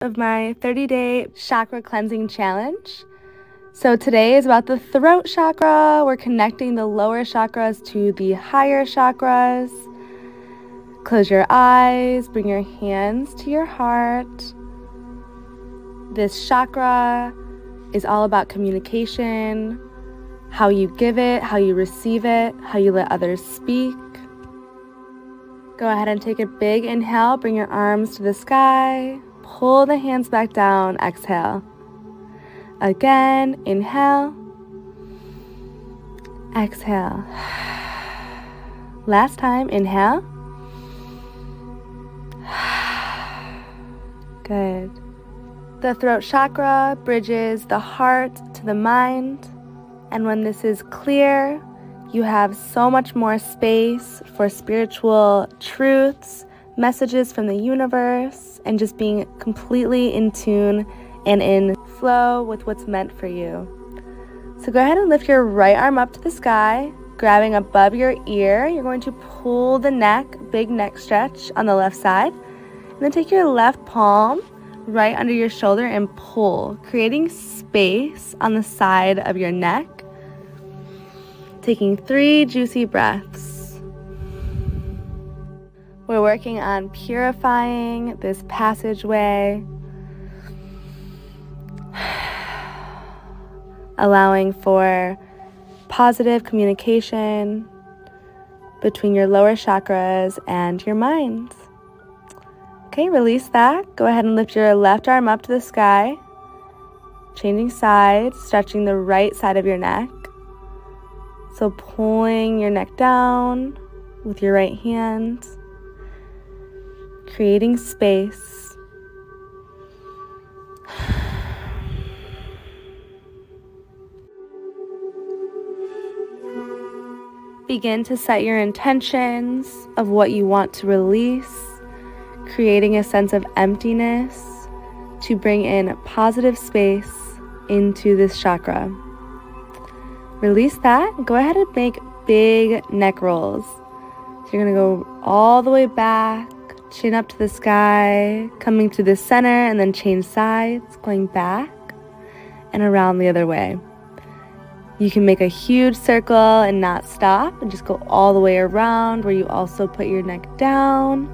Of my 30-day chakra cleansing challenge. So today is about the throat chakra. We're connecting the lower chakras to the higher chakras. Close your eyes, bring your hands to your heart. This chakra is all about communication, how you give it, how you receive it, how you let others speak. Go ahead and take a big inhale, bring your arms to the sky. Pull the hands back down, exhale. Again, inhale. Exhale. Last time, inhale. Good. The throat chakra bridges the heart to the mind. And when this is clear, you have so much more space for spiritual truths, messages from the universe, and just being completely in tune and in flow with what's meant for you. So go ahead and lift your right arm up to the sky, grabbing above your ear. You're going to pull the neck, big neck stretch on the left side, and then take your left palm right under your shoulder and pull, creating space on the side of your neck. Taking 3 juicy breaths. We're working on purifying this passageway, allowing for positive communication between your lower chakras and your mind. Okay, release that. Go ahead and lift your left arm up to the sky, changing sides, stretching the right side of your neck. So pulling your neck down with your right hand, creating space. Begin to set your intentions of what you want to release, creating a sense of emptiness to bring in positive space into this chakra. Release that. Go ahead and make big neck rolls. So you're going to go all the way back, chin up to the sky, coming to the center, and then change sides, going back and around the other way. You can make a huge circle and not stop, and just go all the way around where you also put your neck down,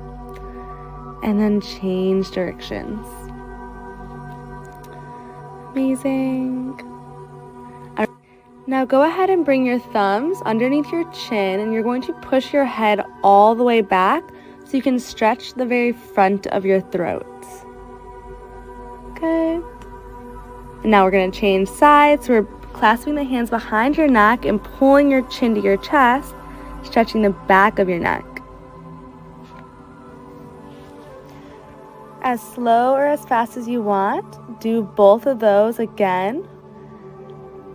and then change directions. Amazing. Now go ahead and bring your thumbs underneath your chin, and you're going to push your head all the way back so you can stretch the very front of your throat. Good. And now we're going to change sides. So we're clasping the hands behind your neck and pulling your chin to your chest, stretching the back of your neck. As slow or as fast as you want, do both of those again.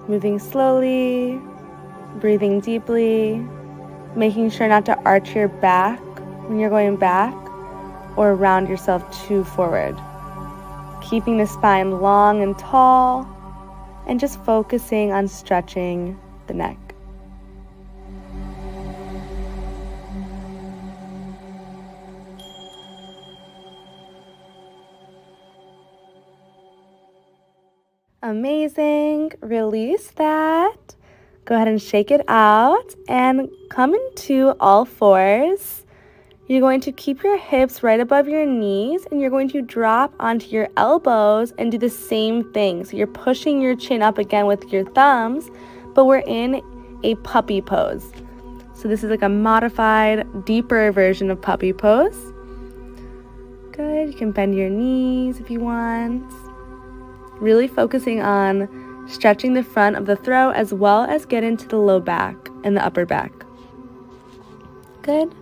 Moving slowly, breathing deeply, making sure not to arch your back when you're going back or round yourself too forward. Keeping the spine long and tall and just focusing on stretching the neck. Amazing. Release that. Go ahead and shake it out and come into all fours. You're going to keep your hips right above your knees, and you're going to drop onto your elbows and do the same thing. So you're pushing your chin up again with your thumbs, but we're in a puppy pose. So this is like a modified, deeper version of puppy pose. Good. You can bend your knees if you want. Really focusing on stretching the front of the throat as well as get into the low back and the upper back. Good.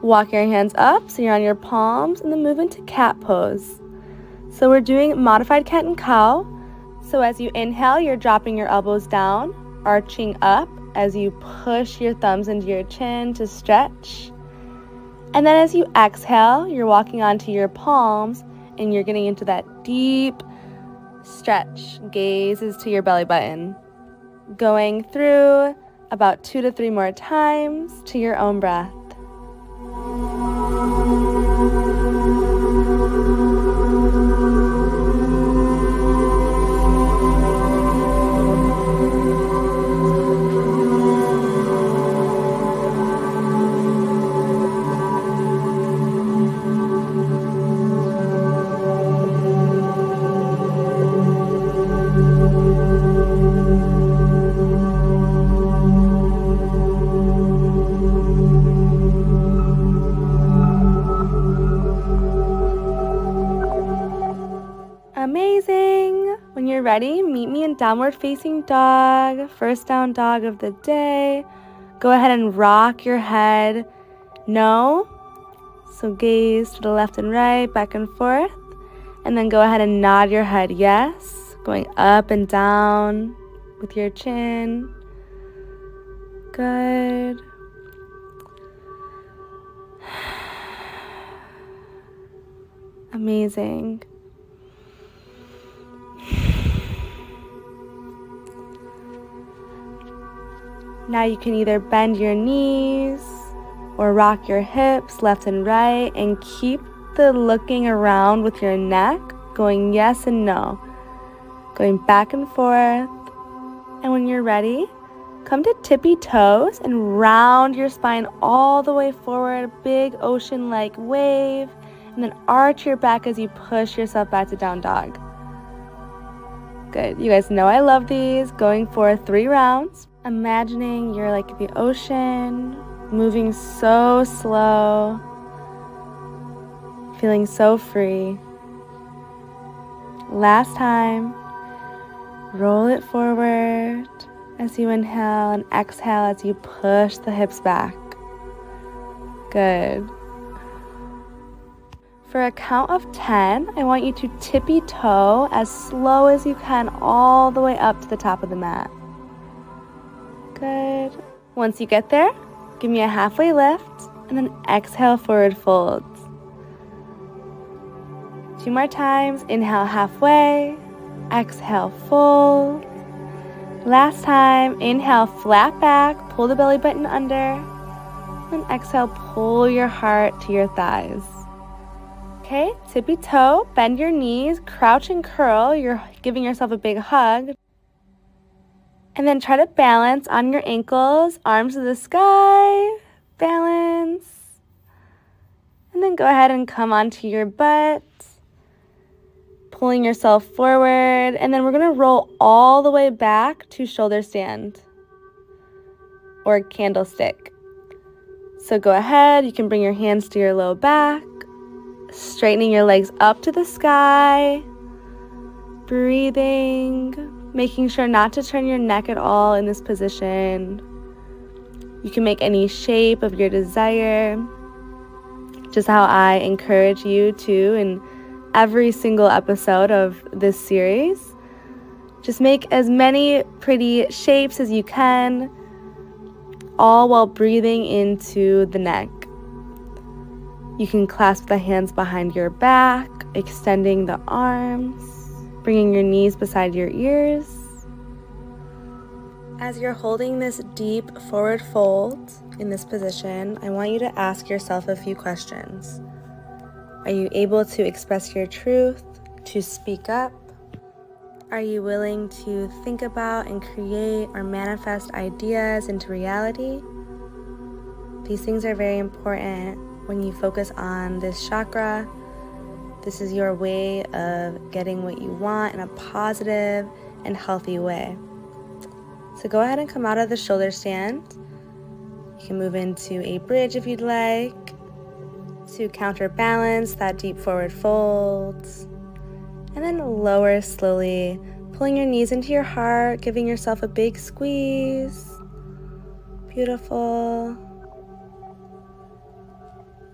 Walk your hands up so you're on your palms, and then move into cat pose. So we're doing modified cat and cow. So as you inhale, you're dropping your elbows down, arching up as you push your thumbs into your chin to stretch. And then as you exhale, you're walking onto your palms and you're getting into that deep stretch. Gazes to your belly button. Going through about 2 to 3 more times to your own breath. Amazing. When you're ready, meet me in downward facing dog, first down dog of the day. Go ahead and rock your head. No. So gaze to the left and right, back and forth. And then go ahead and nod your head yes, going up and down with your chin. Good. Amazing. Now you can either bend your knees or rock your hips left and right and keep the looking around with your neck, going yes and no, going back and forth. And when you're ready, come to tippy toes and round your spine all the way forward, big ocean-like wave, and then arch your back as you push yourself back to down dog. Good. You guys know I love these. Going for 3 rounds. Imagining you're like the ocean, moving so slow, feeling so free. Last time. Roll it forward as you inhale and exhale as you push the hips back. Good. For a count of 10, I want you to tippy toe as slow as you can all the way up to the top of the mat. Good. Once you get there, give me a halfway lift and then exhale, forward folds. 2 more times. Inhale halfway, exhale fold. Last time, inhale flat back, pull the belly button under, and exhale, pull your heart to your thighs. Okay, tippy toe, bend your knees, crouch and curl. You're giving yourself a big hug. And then try to balance on your ankles, arms to the sky, balance. And then go ahead and come onto your butt, pulling yourself forward. And then we're gonna roll all the way back to shoulder stand or candlestick. So go ahead, you can bring your hands to your low back, straightening your legs up to the sky, breathing, making sure not to turn your neck at all in this position. You can make any shape of your desire, just how I encourage you to in every single episode of this series. Just make as many pretty shapes as you can, all while breathing into the neck. You can clasp the hands behind your back, extending the arms, bringing your knees beside your ears. As you're holding this deep forward fold in this position, I want you to ask yourself a few questions. Are you able to express your truth, to speak up? Are you willing to think about and create or manifest ideas into reality? These things are very important when you focus on this chakra. This is your way of getting what you want in a positive and healthy way. So go ahead and come out of the shoulder stand. You can move into a bridge if you'd like to counterbalance that deep forward fold. And then lower slowly, pulling your knees into your heart, giving yourself a big squeeze. Beautiful.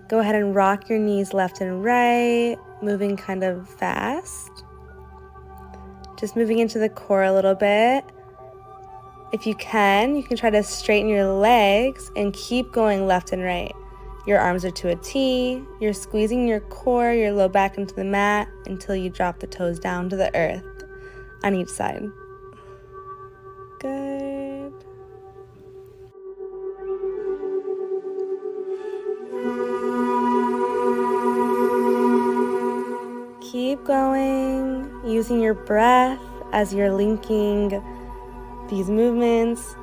Go ahead and rock your knees left and right, moving kind of fast. Just moving into the core a little bit. If you can try to straighten your legs and keep going left and right. Your arms are to a T. You're squeezing your core, your low back into the mat until you drop the toes down to the earth on each side. Good. Keep going, using your breath as you're linking these movements.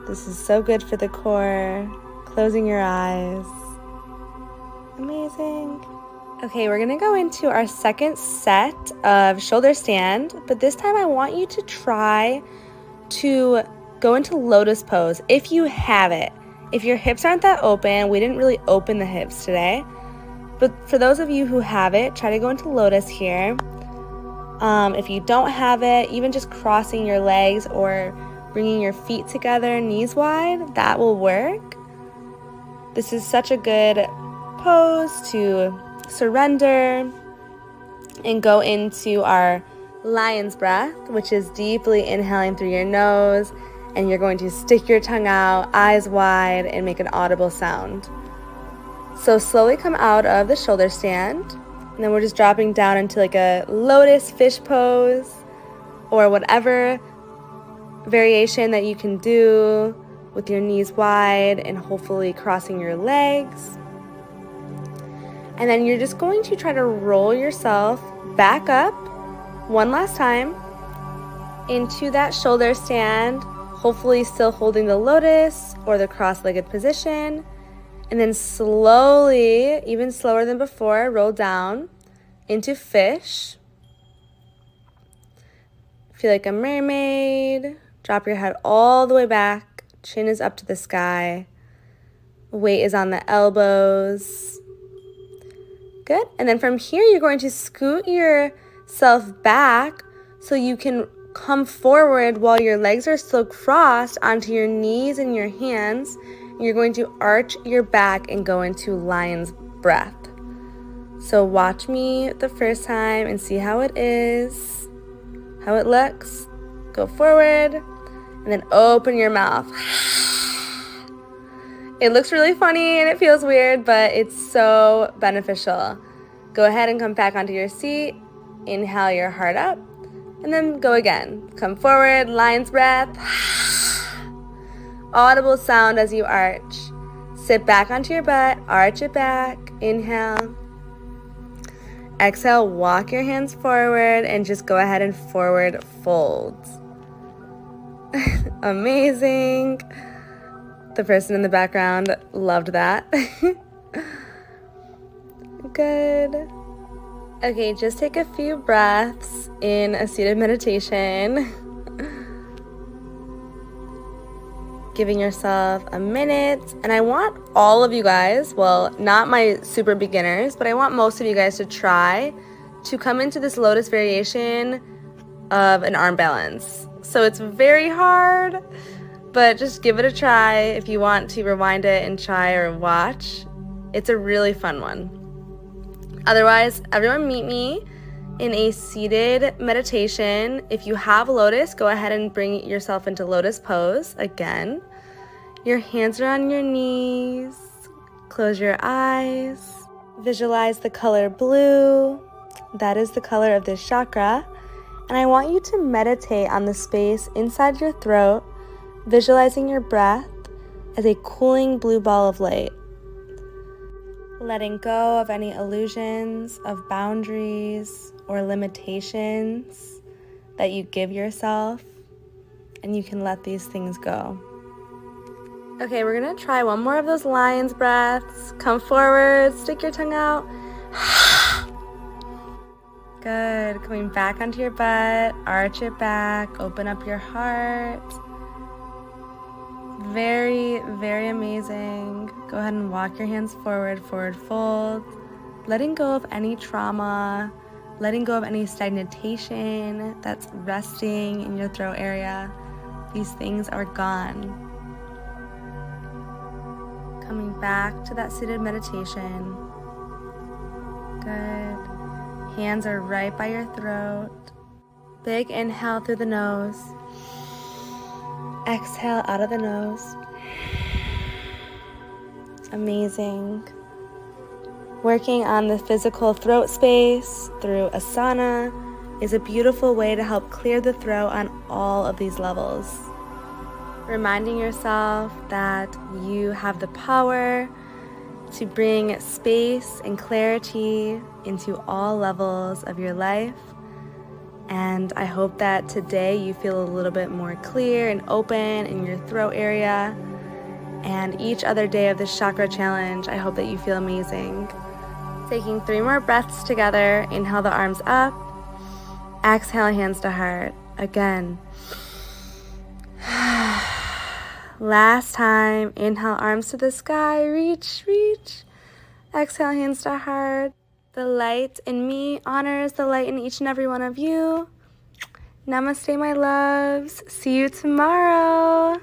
This is so good for the core. Closing your eyes. Amazing. Okay, we're gonna go into our second set of shoulder stand, but this time I want you to try to go into lotus pose if you have it. If your hips aren't that open, we didn't really open the hips today, but for those of you who have it, try to go into lotus here. If you don't have it, even just crossing your legs or bringing your feet together, knees wide, that will work. This is such a good pose to surrender and go into our lion's breath, which is deeply inhaling through your nose, and you're going to stick your tongue out, eyes wide, and make an audible sound. So slowly come out of the shoulder stand, and then we're just dropping down into like a lotus fish pose or whatever variation that you can do with your knees wide and hopefully crossing your legs. And then you're just going to try to roll yourself back up one last time into that shoulder stand, hopefully still holding the lotus or the cross-legged position. And then slowly, even slower than before, roll down into fish. Feel like a mermaid. Drop your head all the way back. Chin is up to the sky. Weight is on the elbows. Good. And then from here, you're going to scoot yourself back so you can come forward while your legs are still crossed onto your knees and your hands. You're going to arch your back and go into lion's breath. So watch me the first time and see how it is, how it looks. Go forward and then open your mouth. It looks really funny and it feels weird, but it's so beneficial. Go ahead and come back onto your seat. Inhale your heart up and then go again. Come forward, lion's breath. Audible sound as you arch. Sit back onto your butt, arch it back, inhale. Exhale, walk your hands forward and just go ahead and forward fold. Amazing. The person in the background loved that. Good. Okay, just take a few breaths in a seated meditation. Giving yourself a minute, and I want all of you guys, well, not my super beginners, but I want most of you guys to try to come into this lotus variation of an arm balance. So it's very hard, but just give it a try if you want to rewind it and try or watch. It's a really fun one. Otherwise, everyone meet me in a seated meditation. If you have lotus, go ahead and bring yourself into lotus pose again. Your hands are on your knees. Close your eyes. Visualize the color blue. That is the color of this chakra. And I want you to meditate on the space inside your throat, visualizing your breath as a cooling blue ball of light. Letting go of any illusions of boundaries or limitations that you give yourself, and you can let these things go. Okay, we're gonna try one more of those lion's breaths. Come forward, stick your tongue out. Good, coming back onto your butt, arch it back, open up your heart. Very, very amazing. Go ahead and walk your hands forward, forward fold. Letting go of any trauma, letting go of any stagnation that's resting in your throat area. These things are gone. Coming back to that seated meditation. Good. Hands are right by your throat. Big inhale through the nose. Exhale out of the nose. Amazing. Working on the physical throat space through asana is a beautiful way to help clear the throat on all of these levels. Reminding yourself that you have the power to bring space and clarity into all levels of your life. And I hope that today you feel a little bit more clear and open in your throat area. And each other day of this chakra challenge, I hope that you feel amazing. Taking 3 more breaths together. Inhale the arms up. Exhale, hands to heart. Again. Last time. Inhale, arms to the sky. Reach, reach. Exhale, hands to heart. The light in me honors the light in each and every one of you. Namaste, my loves. See you tomorrow.